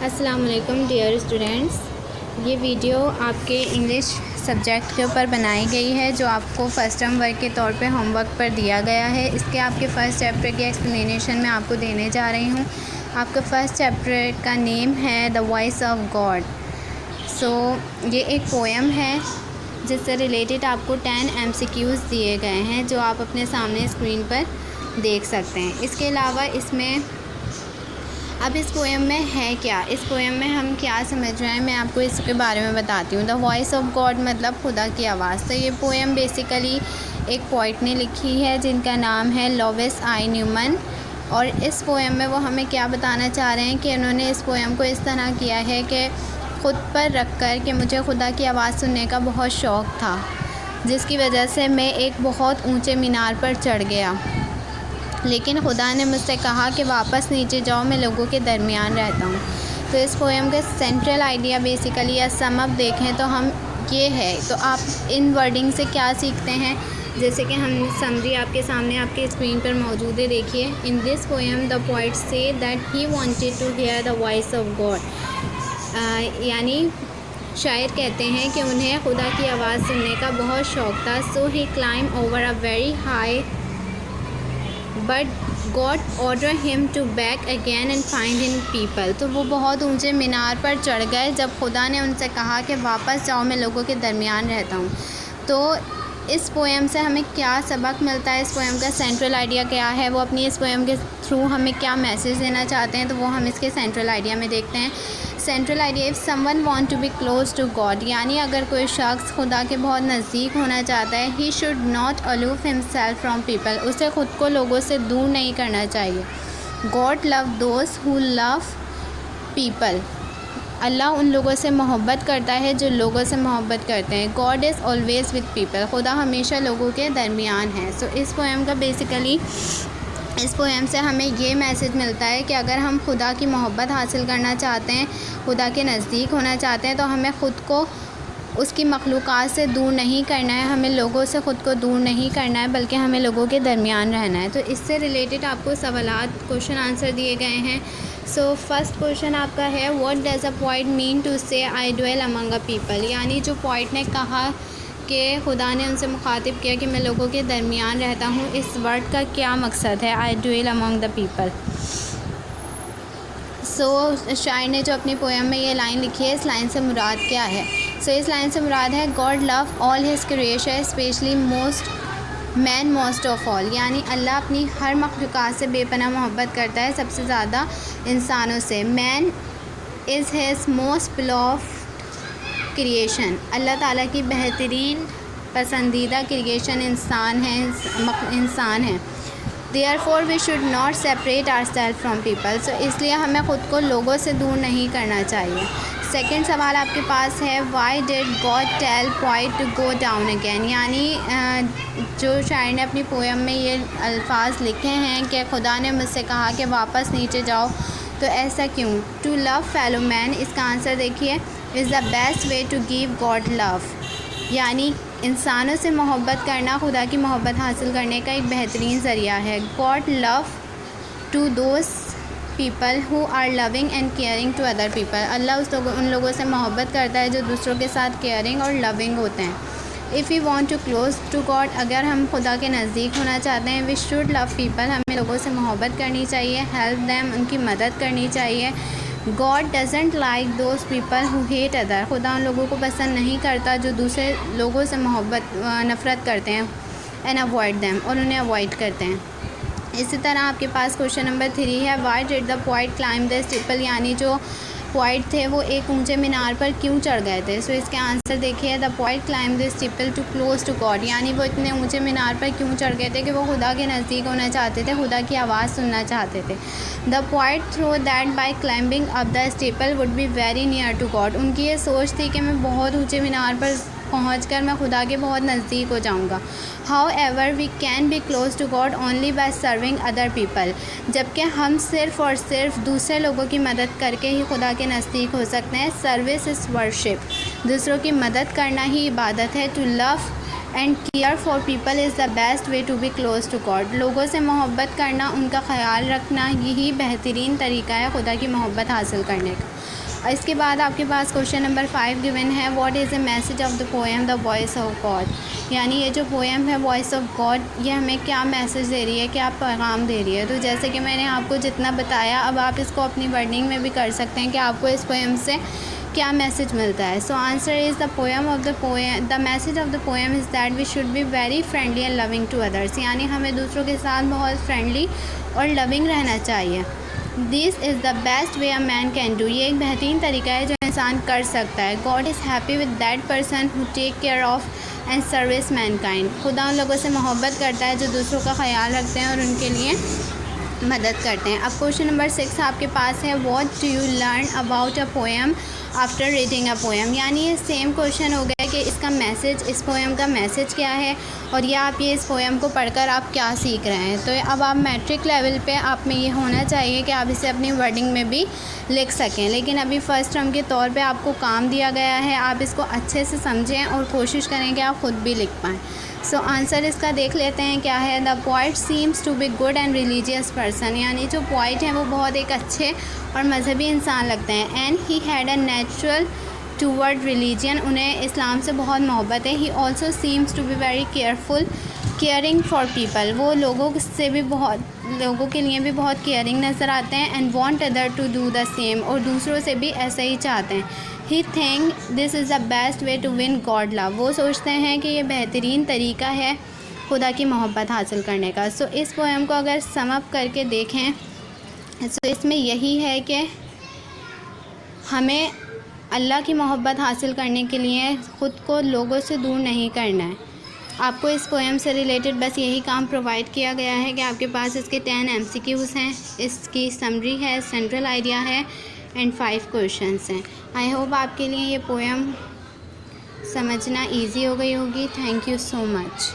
अस्सलाम वालेकुम dear students. ये वीडियो आपके इंग्लिश सब्जेक्ट के ऊपर बनाई गई है जो आपको फ़र्स्ट टर्म वर्क के तौर पे होमवर्क पर दिया गया है। इसके आपके फ़र्स्ट चैप्टर की एक्सप्लेनेशन मैं आपको देने जा रही हूँ। आपका फ़र्स्ट चैप्टर का नेम है द वॉइस ऑफ गॉड। ये एक पोएम है जिससे रिलेटेड आपको 10 MCQs दिए गए हैं जो आप अपने सामने स्क्रीन पर देख सकते हैं। इसके अलावा इसमें अब इस पोएम में है क्या, इस पोएम में हम क्या समझ रहे हैं, मैं आपको इसके बारे में बताती हूँ। द वॉइस ऑफ गॉड मतलब खुदा की आवाज़। तो ये पोएम बेसिकली एक पोइट ने लिखी है जिनका नाम है लोविस आई न्यूमन। और इस पोएम में वो हमें क्या बताना चाह रहे हैं कि उन्होंने इस पोएम को इस तरह किया है कि ख़ुद पर रख कर कि मुझे खुदा की आवाज़ सुनने का बहुत शौक़ था, जिसकी वजह से मैं एक बहुत ऊँचे मीनार पर चढ़ गया, लेकिन खुदा ने मुझसे कहा कि वापस नीचे जाओ, मैं लोगों के दरमियान रहता हूँ। तो इस पोएम का सेंट्रल आइडिया बेसिकली या सम अप देखें तो हम ये है, तो आप इन वर्डिंग से क्या सीखते हैं, जैसे कि हम समरी आपके सामने आपके स्क्रीन पर मौजूद है। देखिए, in this poem the poet say that he wanted to hear the voice of God. यानी शायर कहते हैं कि उन्हें खुदा की आवाज़ सुनने का बहुत शौक़ था। So he climb over a very high but God order him to back again and find in people. तो वो बहुत ऊंचे मीनार पर चढ़ गए जब खुदा ने उनसे कहा कि वापस जाओ, मैं लोगों के दरमियान रहता हूँ। तो इस पोएम से हमें क्या सबक मिलता है, इस पोएम का सेंट्रल आइडिया क्या है, वो अपनी इस पोएम के थ्रू हमें क्या मैसेज देना चाहते हैं, तो वो हम इसके सेंट्रल आइडिया में देखते हैं। Central idea, if someone want to be close to God, यानी अगर कोई शख्स खुदा के बहुत नज़दीक होना चाहता है, he should not aloof himself from people, उसे ख़ुद को लोगों से दूर नहीं करना चाहिए। God love those who love people, Allah उन लोगों से मोहब्बत करता है जो लोगों से मोहब्बत करते हैं। God is always with people, खुदा हमेशा लोगों के दरमियान है। इस पोएम का बेसिकली इस पोएम से हमें ये मैसेज मिलता है कि अगर हम खुदा की मोहब्बत हासिल करना चाहते हैं, खुदा के नज़दीक होना चाहते हैं, तो हमें ख़ुद को उसकी मखलूक़ात से दूर नहीं करना है, हमें लोगों से ख़ुद को दूर नहीं करना है, बल्कि हमें लोगों के दरमियान रहना है। तो इससे रिलेटेड आपको सवालात क्वेश्चन आंसर दिए गए हैं। फर्स्ट क्वेश्चन आपका है, what does a poet mean to say I dwell among a people, यानी जो पोइट ने कहा कि खुदा ने उनसे मुखातिब किया कि मैं लोगों के दरमियान रहता हूँ, इस वर्ड का क्या मकसद है, आई ड्वेल अमंग द पीपल। शायर ने जो अपनी पोएम में ये लाइन लिखी है, इस लाइन से मुराद क्या है? इस लाइन से मुराद है God love all his creation specially man most of all, यानी अल्लाह अपनी हर मखलूक़ात से बेपनाह मोहब्बत करता है, सबसे ज़्यादा इंसानों से। Man is his most beloved creation, Allah ताला की बेहतरीन पसंदीदा क्रिएशन इंसान है। Therefore we should not separate ourselves from people, इसलिए हमें ख़ुद को लोगों से दूर नहीं करना चाहिए। सेकंड सवाल आपके पास है, why did God tell poet to go down again, यानी जो शायर ने अपनी पोएम में ये अल्फाज लिखे हैं कि खुदा ने मुझसे कहा कि वापस नीचे जाओ, तो ऐसा क्यों? टू लव फेलो मैन, इसका आंसर देखिए, is the best way to give God love, यानी इंसानों से मोहब्बत करना खुदा की मोहब्बत हासिल करने का एक बेहतरीन ज़रिया है। God love to those people who are loving and caring to other people, Allah उन लोगों से मोहब्बत करता है जो दूसरों के साथ केयरिंग और लविंग होते हैं। If you want to close to God, अगर हम खुदा के नज़दीक होना चाहते हैं, वी शुड लव पीपल, हमें लोगों से मोहब्बत करनी चाहिए, हेल्प देम, उनकी मदद करनी चाहिए। God doesn't like those people who hate other, खुदा उन लोगों को पसंद नहीं करता जो दूसरे लोगों से नफ़रत करते हैं, एंड अवॉइड देम, और उन्हें अवॉइड करते हैं। इसी तरह आपके पास क्वेश्चन नंबर 3 है, why did the poet climb the steeple, यानी जो पोइट थे वो एक ऊंचे मीनार पर क्यों चढ़ गए थे? इसके आंसर देखिए, the poet climb the steeple to close to God, यानी वो इतने ऊंचे मीनार पर क्यों चढ़ गए थे कि वो खुदा के नज़दीक होना चाहते थे, खुदा की आवाज़ सुनना चाहते थे। The poet thought that by climbing up the steeple would be very near to God, उनकी ये सोच थी कि मैं बहुत ऊँचे मीनार पर पहुंचकर मैं खुदा के बहुत नज़दीक हो जाऊंगा। However we can be close to God only by serving other people, जबकि हम सिर्फ़ और सिर्फ दूसरे लोगों की मदद करके ही खुदा के नज़दीक हो सकते हैं। सर्विस इज़ वर्शिप, दूसरों की मदद करना ही इबादत है। To love and care for people is the best way to be close to God. लोगों से मोहब्बत करना, उनका ख्याल रखना, यही बेहतरीन तरीका है खुदा की मोहब्बत हासिल करने का। और इसके बाद आपके पास क्वेश्चन नंबर 5 गिवन है, what is the message of the poem the voice of God. यानी ये जो पोएम है वॉइस ऑफ गॉड, ये हमें क्या मैसेज दे रही है, क्या पैगाम दे रही है। तो जैसे कि मैंने आपको जितना बताया, अब आप इसको अपनी वर्डिंग में भी कर सकते हैं कि आपको इस पोएम से क्या मैसेज मिलता है। So answer is the poem of the message of the poem is that we should be very friendly and loving to others. यानी हमें दूसरों के साथ बहुत फ्रेंडली और लविंग रहना चाहिए। This is the best way a man can do. ये एक बेहतरीन तरीका है जो इंसान कर सकता है। God is happy with that person who take care of and service mankind. खुदा उन लोगों से मोहब्बत करता है जो दूसरों का ख्याल रखते हैं और उनके लिए मदद करते हैं। अब क्वेश्चन नंबर 6 आपके पास है, what do you learn about a poem after reading a poem. यानी ये सेम क्वेश्चन हो गया कि इसका मैसेज, इस पोएम का मैसेज क्या है और या आप ये इस पोएम को पढ़कर आप क्या सीख रहे हैं। तो अब आप मैट्रिक लेवल पे आप में ये होना चाहिए कि आप इसे अपनी वर्डिंग में भी लिख सकें, लेकिन अभी फ़र्स्ट टर्म के तौर पे आपको काम दिया गया है, आप इसको अच्छे से समझें और कोशिश करें कि आप ख़ुद भी लिख पाएँ। सो आंसर इसका देख लेते हैं क्या है। The poet seems to be good and religious person. यानी जो पोइट हैं वो बहुत एक अच्छे और मजहबी इंसान लगते हैं। And he had a natural toward religion. उन्हें इस्लाम से बहुत मोहब्बत है। He also seems to be very careful caring for people. वो लोगों के लिए भी बहुत केयरिंग नज़र आते हैं। And want other to do the same. और दूसरों से भी ऐसा ही चाहते हैं। He think this is the best way to win God love. वो सोचते हैं कि ये बेहतरीन तरीका है खुदा की मोहब्बत हासिल करने का। सो इस पोएम को अगर सम अप करके देखें तो इसमें यही है कि हमें अल्लाह की मोहब्बत हासिल करने के लिए ख़ुद को लोगों से दूर नहीं करना है। आपको इस पोएम से रिलेटेड बस यही काम प्रोवाइड किया गया है कि आपके पास इसके 10 MCQs हैं, इसकी समरी है, सेंट्रल आइडिया है एंड 5 क्वेश्चंस हैं। आई होप आपके लिए ये पोएम समझना इजी हो गई होगी। Thank you so much.